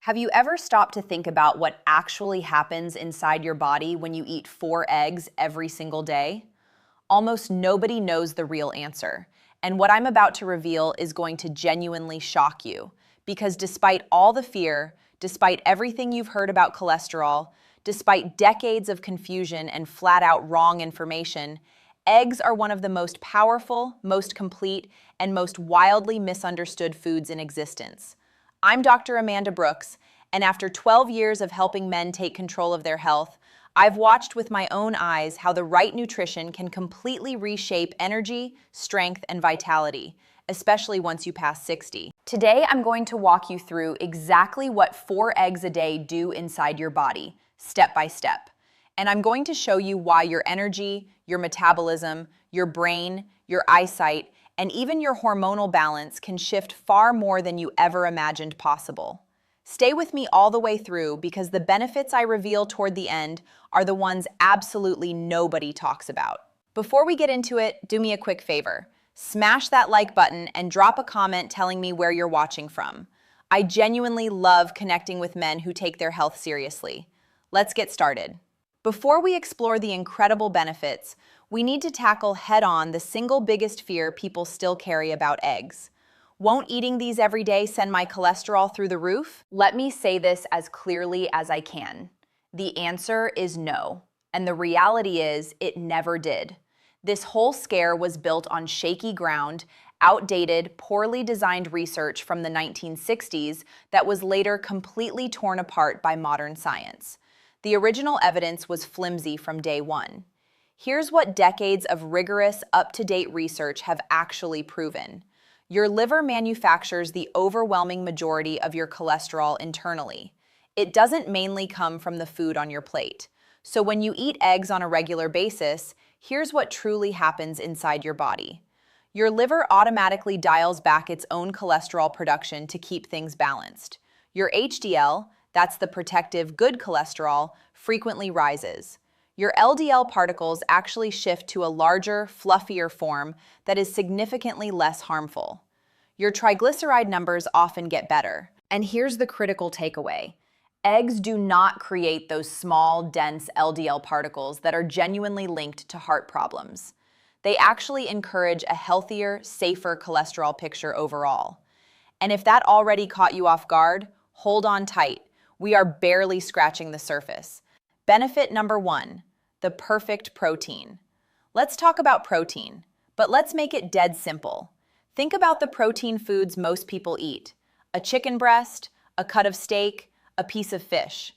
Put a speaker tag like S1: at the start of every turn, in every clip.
S1: Have you ever stopped to think about what actually happens inside your body when you eat 4 eggs every single day? Almost nobody knows the real answer, and what I'm about to reveal is going to genuinely shock you, because despite all the fear, despite everything you've heard about cholesterol, despite decades of confusion and flat-out wrong information, eggs are one of the most powerful, most complete, and most wildly misunderstood foods in existence. I'm Dr. Amanda Brooks, and after 12 years of helping men take control of their health, I've watched with my own eyes how the right nutrition can completely reshape energy, strength, and vitality, especially once you pass 60. Today, I'm going to walk you through exactly what 4 eggs a day do inside your body, step by step. And I'm going to show you why your energy, your metabolism, your brain, your eyesight, and even your hormonal balance can shift far more than you ever imagined possible. Stay with me all the way through because the benefits I reveal toward the end are the ones absolutely nobody talks about. Before we get into it, do me a quick favor. Smash that like button and drop a comment telling me where you're watching from. I genuinely love connecting with men who take their health seriously. Let's get started. Before we explore the incredible benefits, we need to tackle head-on the single biggest fear people still carry about eggs. Won't eating these every day send my cholesterol through the roof? Let me say this as clearly as I can. The answer is no, and the reality is it never did. This whole scare was built on shaky ground, outdated, poorly designed research from the 1960s that was later completely torn apart by modern science. The original evidence was flimsy from day one. Here's what decades of rigorous, up-to-date research have actually proven. Your liver manufactures the overwhelming majority of your cholesterol internally. It doesn't mainly come from the food on your plate. So when you eat eggs on a regular basis, here's what truly happens inside your body. Your liver automatically dials back its own cholesterol production to keep things balanced. Your HDL, that's the protective good cholesterol, frequently rises. Your LDL particles actually shift to a larger, fluffier form that is significantly less harmful. Your triglyceride numbers often get better. And here's the critical takeaway. Eggs do not create those small, dense LDL particles that are genuinely linked to heart problems. They actually encourage a healthier, safer cholesterol picture overall. And if that already caught you off guard, hold on tight. We are barely scratching the surface. Benefit number 1, the perfect protein. Let's talk about protein, but let's make it dead simple. Think about the protein foods most people eat. A chicken breast, a cut of steak, a piece of fish.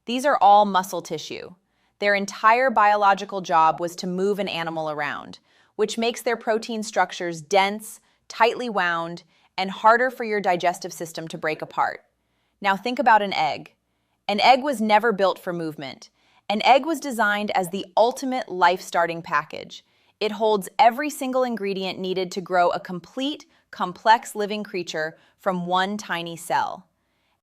S1: These are all muscle tissue. Their entire biological job was to move an animal around, which makes their protein structures dense, tightly wound, and harder for your digestive system to break apart. Now think about an egg. An egg was never built for movement. An egg was designed as the ultimate life-starting package. It holds every single ingredient needed to grow a complete, complex living creature from one tiny cell.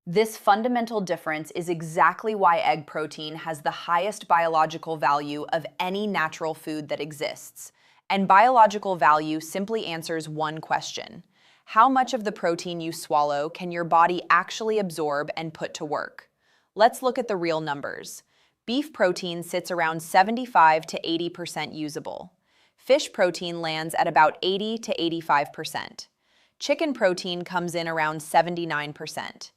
S1: This fundamental difference is exactly why egg protein has the highest biological value of any natural food that exists. And biological value simply answers one question. How much of the protein you swallow can your body actually absorb and put to work? Let's look at the real numbers. Beef protein sits around 75 to 80% usable. Fish protein lands at about 80 to 85%. Chicken protein comes in around 79%.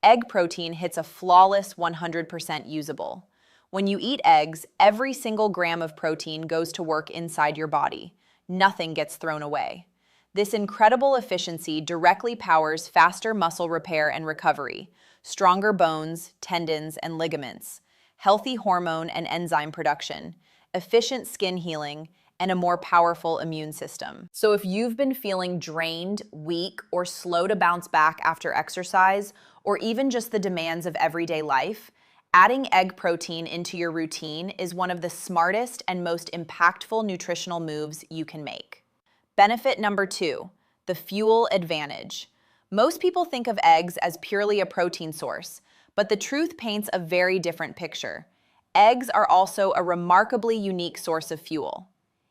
S1: Egg protein hits a flawless 100% usable. When you eat eggs, every single gram of protein goes to work inside your body. Nothing gets thrown away. This incredible efficiency directly powers faster muscle repair and recovery, stronger bones, tendons, and ligaments, healthy hormone and enzyme production, efficient skin healing, and a more powerful immune system. So if you've been feeling drained, weak, or slow to bounce back after exercise, or even just the demands of everyday life, adding egg protein into your routine is one of the smartest and most impactful nutritional moves you can make. Benefit number 2, the fuel advantage. Most people think of eggs as purely a protein source, but the truth paints a very different picture. Eggs are also a remarkably unique source of fuel.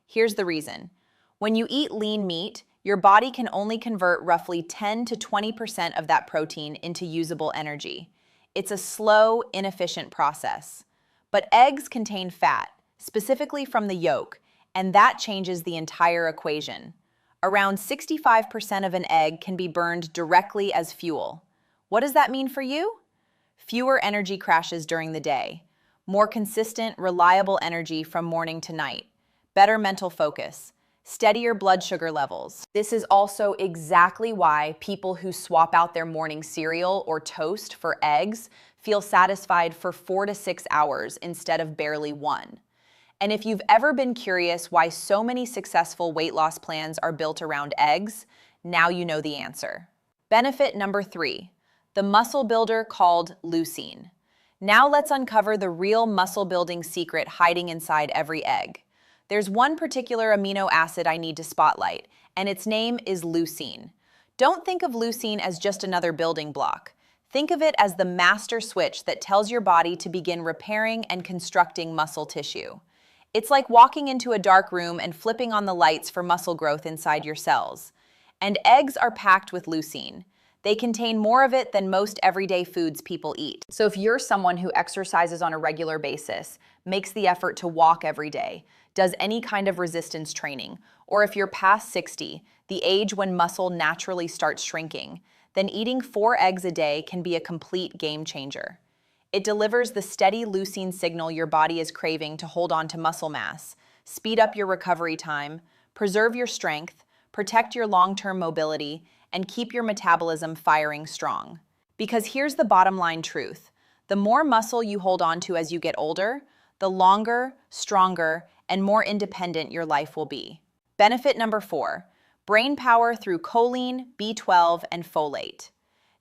S1: Here's the reason. When you eat lean meat, your body can only convert roughly 10 to 20% of that protein into usable energy. It's a slow, inefficient process. But eggs contain fat, specifically from the yolk, and that changes the entire equation. Around 65% of an egg can be burned directly as fuel. What does that mean for you? Fewer energy crashes during the day, more consistent, reliable energy from morning to night, better mental focus, steadier blood sugar levels. This is also exactly why people who swap out their morning cereal or toast for eggs feel satisfied for 4 to 6 hours instead of barely 1. And if you've ever been curious why so many successful weight loss plans are built around eggs, now you know the answer. Benefit number 3, the muscle builder called leucine. Now let's uncover the real muscle building secret hiding inside every egg. There's one particular amino acid I need to spotlight, and its name is leucine. Don't think of leucine as just another building block. Think of it as the master switch that tells your body to begin repairing and constructing muscle tissue. It's like walking into a dark room and flipping on the lights for muscle growth inside your cells. And eggs are packed with leucine. They contain more of it than most everyday foods people eat. So if you're someone who exercises on a regular basis, makes the effort to walk every day, does any kind of resistance training, or if you're past 60, the age when muscle naturally starts shrinking, then eating 4 eggs a day can be a complete game changer. It delivers the steady leucine signal your body is craving to hold on to muscle mass, speed up your recovery time, preserve your strength, protect your long-term mobility, and keep your metabolism firing strong. Because here's the bottom line truth. The more muscle you hold on to as you get older, the longer, stronger, and more independent your life will be. Benefit number 4, brain power through choline, B12, and folate.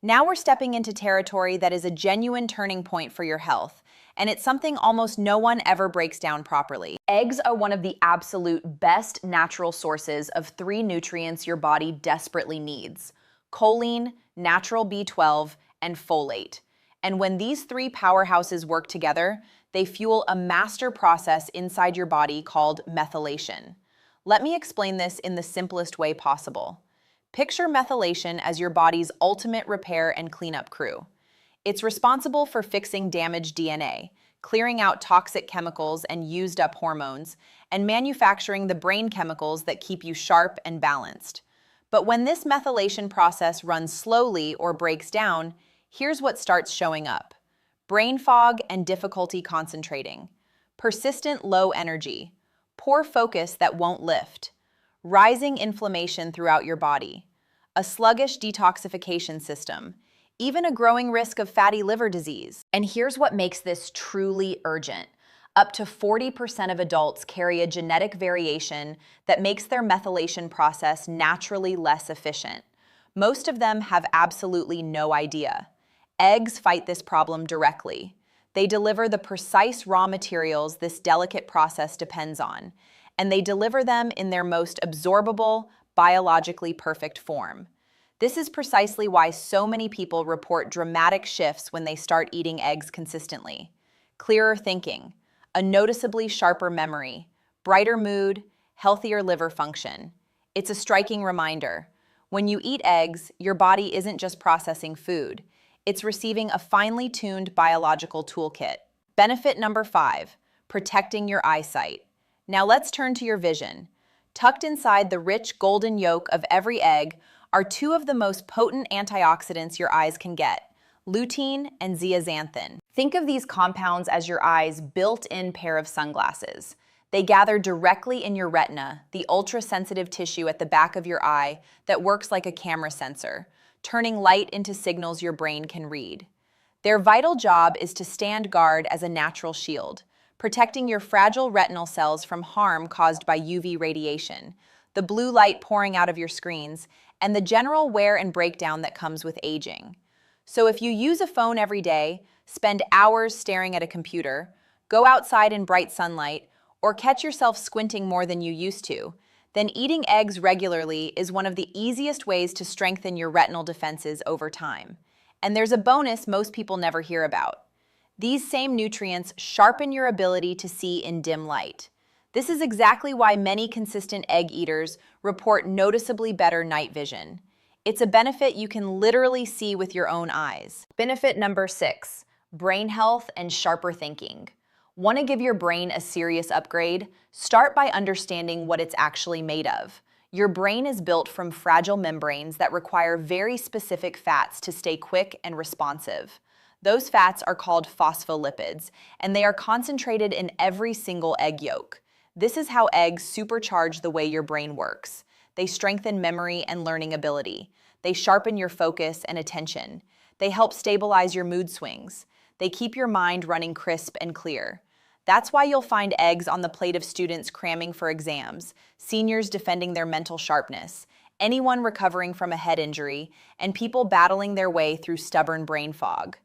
S1: Now we're stepping into territory that is a genuine turning point for your health, and it's something almost no one ever breaks down properly. Eggs are one of the absolute best natural sources of 3 nutrients your body desperately needs: choline, natural B12, and folate. And when these 3 powerhouses work together, they fuel a master process inside your body called methylation. Let me explain this in the simplest way possible. Picture methylation as your body's ultimate repair and cleanup crew. It's responsible for fixing damaged DNA, clearing out toxic chemicals and used up hormones, and manufacturing the brain chemicals that keep you sharp and balanced. But when this methylation process runs slowly or breaks down, here's what starts showing up: brain fog and difficulty concentrating, persistent low energy, poor focus that won't lift, rising inflammation throughout your body, a sluggish detoxification system, even a growing risk of fatty liver disease. And here's what makes this truly urgent. Up to 40% of adults carry a genetic variation that makes their methylation process naturally less efficient. Most of them have absolutely no idea. Eggs fight this problem directly. They deliver the precise raw materials this delicate process depends on, and they deliver them in their most absorbable, biologically perfect form. This is precisely why so many people report dramatic shifts when they start eating eggs consistently. Clearer thinking, a noticeably sharper memory, brighter mood, healthier liver function. It's a striking reminder. When you eat eggs, your body isn't just processing food. It's receiving a finely tuned biological toolkit. Benefit number 5, protecting your eyesight. Now let's turn to your vision. Tucked inside the rich golden yolk of every egg are 2 of the most potent antioxidants your eyes can get: lutein and zeaxanthin. Think of these compounds as your eye's built-in pair of sunglasses. They gather directly in your retina, the ultra-sensitive tissue at the back of your eye that works like a camera sensor, turning light into signals your brain can read. Their vital job is to stand guard as a natural shield, protecting your fragile retinal cells from harm caused by UV radiation, the blue light pouring out of your screens, and the general wear and breakdown that comes with aging. So if you use a phone every day, spend hours staring at a computer, go outside in bright sunlight, or catch yourself squinting more than you used to, then eating eggs regularly is one of the easiest ways to strengthen your retinal defenses over time. And there's a bonus most people never hear about. These same nutrients sharpen your ability to see in dim light. This is exactly why many consistent egg eaters report noticeably better night vision. It's a benefit you can literally see with your own eyes. Benefit number 6, brain health and sharper thinking. Want to give your brain a serious upgrade? Start by understanding what it's actually made of. Your brain is built from fragile membranes that require very specific fats to stay quick and responsive. Those fats are called phospholipids, and they are concentrated in every single egg yolk. This is how eggs supercharge the way your brain works. They strengthen memory and learning ability. They sharpen your focus and attention. They help stabilize your mood swings. They keep your mind running crisp and clear. That's why you'll find eggs on the plate of students cramming for exams, seniors defending their mental sharpness, anyone recovering from a head injury, and people battling their way through stubborn brain fog.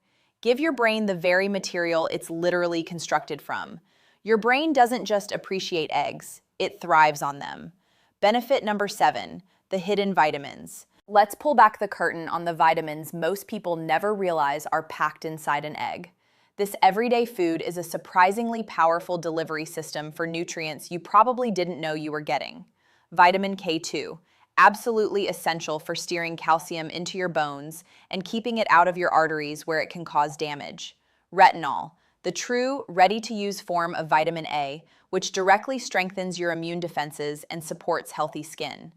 S1: Give your brain the very material it's literally constructed from. Your brain doesn't just appreciate eggs, it thrives on them. Benefit number 7, the hidden vitamins. Let's pull back the curtain on the vitamins most people never realize are packed inside an egg. This everyday food is a surprisingly powerful delivery system for nutrients you probably didn't know you were getting. Vitamin K2, absolutely essential for steering calcium into your bones and keeping it out of your arteries where it can cause damage. Retinol, the true, ready-to-use form of vitamin A, which directly strengthens your immune defenses and supports healthy skin.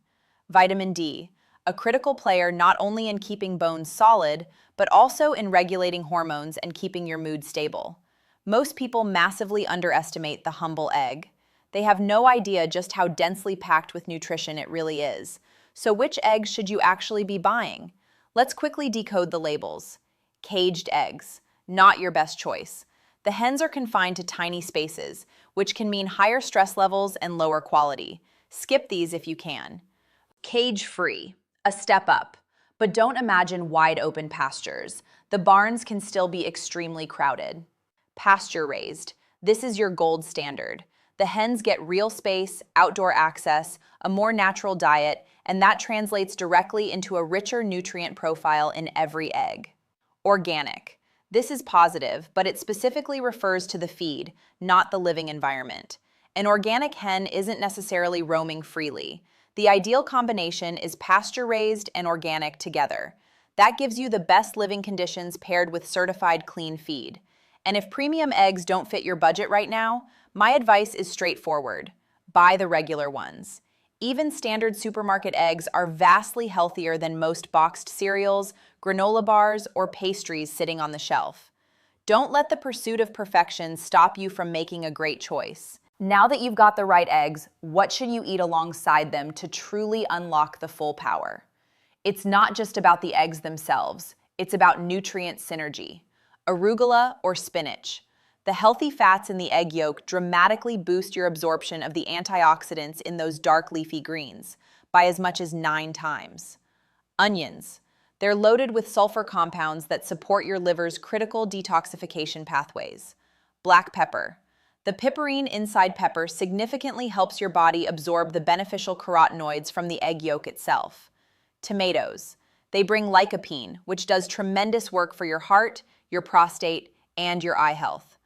S1: Vitamin D, a critical player not only in keeping bones solid, but also in regulating hormones and keeping your mood stable. Most people massively underestimate the humble egg. They have no idea just how densely packed with nutrition it really is. So which eggs should you actually be buying? Let's quickly decode the labels. Caged eggs, not your best choice. The hens are confined to tiny spaces, which can mean higher stress levels and lower quality. Skip these if you can. Cage-free, a step up. But don't imagine wide open pastures. The barns can still be extremely crowded. Pasture-raised, this is your gold standard. The hens get real space, outdoor access, a more natural diet, and that translates directly into a richer nutrient profile in every egg. Organic. This is positive, but it specifically refers to the feed, not the living environment. An organic hen isn't necessarily roaming freely. The ideal combination is pasture-raised and organic together. That gives you the best living conditions paired with certified clean feed. And if premium eggs don't fit your budget right now, my advice is straightforward. Buy the regular ones. Even standard supermarket eggs are vastly healthier than most boxed cereals, granola bars, or pastries sitting on the shelf. Don't let the pursuit of perfection stop you from making a great choice. Now that you've got the right eggs, what should you eat alongside them to truly unlock the full power? It's not just about the eggs themselves, it's about nutrient synergy. Arugula or spinach. The healthy fats in the egg yolk dramatically boost your absorption of the antioxidants in those dark leafy greens by as much as 9 times. Onions. They're loaded with sulfur compounds that support your liver's critical detoxification pathways. Black pepper. The piperine inside pepper significantly helps your body absorb the beneficial carotenoids from the egg yolk itself. Tomatoes. They bring lycopene, which does tremendous work for your heart, your prostate, and your eye health.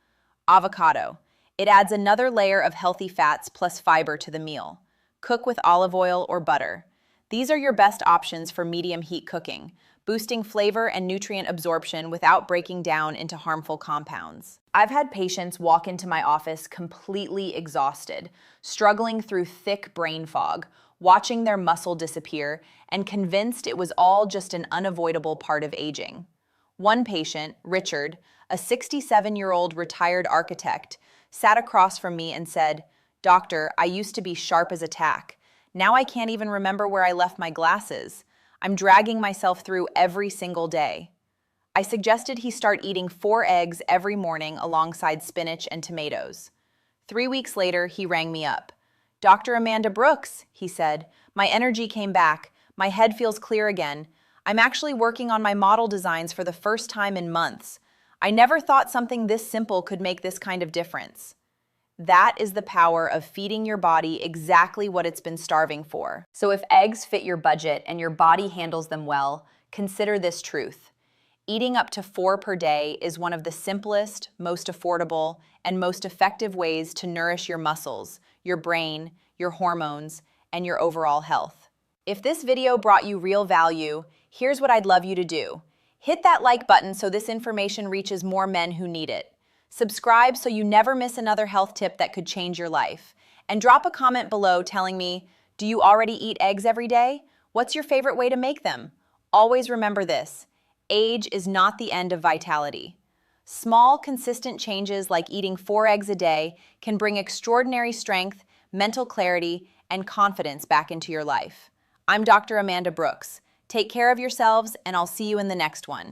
S1: Avocado. It adds another layer of healthy fats plus fiber to the meal. Cook with olive oil or butter. These are your best options for medium heat cooking, boosting flavor and nutrient absorption without breaking down into harmful compounds. I've had patients walk into my office completely exhausted, struggling through thick brain fog, watching their muscle disappear, and convinced it was all just an unavoidable part of aging. One patient, Richard, a 67-year-old retired architect, sat across from me and said, "Doctor, I used to be sharp as a tack. Now I can't even remember where I left my glasses. I'm dragging myself through every single day." I suggested he start eating 4 eggs every morning alongside spinach and tomatoes. 3 weeks later, he rang me up. "Dr. Amanda Brooks," he said, "my energy came back. My head feels clear again. I'm actually working on my model designs for the first time in months. I never thought something this simple could make this kind of difference." That is the power of feeding your body exactly what it's been starving for. So if eggs fit your budget and your body handles them well, consider this truth. Eating up to 4 per day is one of the simplest, most affordable, and most effective ways to nourish your muscles, your brain, your hormones, and your overall health. If this video brought you real value, here's what I'd love you to do. Hit that like button so this information reaches more men who need it. Subscribe so you never miss another health tip that could change your life. And drop a comment below telling me, do you already eat eggs every day? What's your favorite way to make them? Always remember this: age is not the end of vitality. Small, consistent changes like eating 4 eggs a day can bring extraordinary strength, mental clarity, and confidence back into your life. I'm Dr. Amanda Brooks. Take care of yourselves, and I'll see you in the next one.